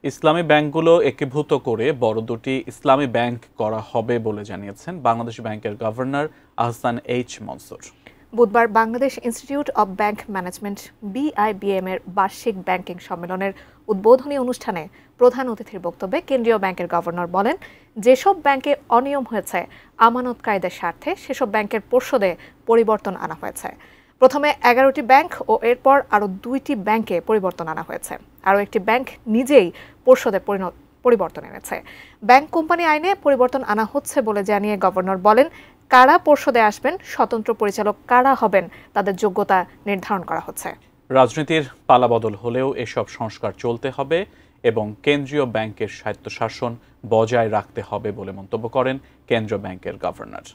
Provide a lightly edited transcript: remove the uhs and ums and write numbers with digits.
ইসলামী ব্যাংকগুলো একীভূত করে বড় দুটি ইসলামী ব্যাংক করা হবে বলে জানিয়েছেন বাংলাদেশ ব্যাংকের গভর্নর আহসান এইচ মনসুর। বুধবার Bangladesh institute of bank management BIBM এর বার্ষিক ব্যাংকিং সম্মেলনের উদ্বোধনী অনুষ্ঠানে প্রধান অতিথির বক্তব্যে কেন্দ্রীয় ব্যাংকের গভর্নর বলেন, যেসব ব্যাংকে অনিয়ম হয়েছে আমানতকারীদের স্বার্থে সেসব ব্যাংকের পর্ষদে পরিবর্তন আনা হয়েছে। প্রথমে 11টি ব্যাংক ও এরপর আরও 2টি ব্যাংকে পরিবর্তন আনা হয়েছে। আরও একটি ব্যাংক নিজেই পর্ষদে পরিবর্তন এনেছে। ব্যাংক কোম্পানি আইনে পরিবর্তন আনা হচ্ছে বলে জানিয়ে গভর্নর বলেন, কারা পর্ষদে আসবেন, স্বতন্ত্র পরিচালক কারা হবেন, তাদের যোগ্যতা নির্ধারণ করা হচ্ছে। রাজনীতির পালাবদল হলেও এসব সংস্কার চলতে হবে এবং কেন্দ্রীয় ব্যাংকের স্বায়ত্তশাসন বজায় রাখতে হবে বলে মন্তব্য করেন কেন্দ্রীয় ব্যাংকের গভর্নর।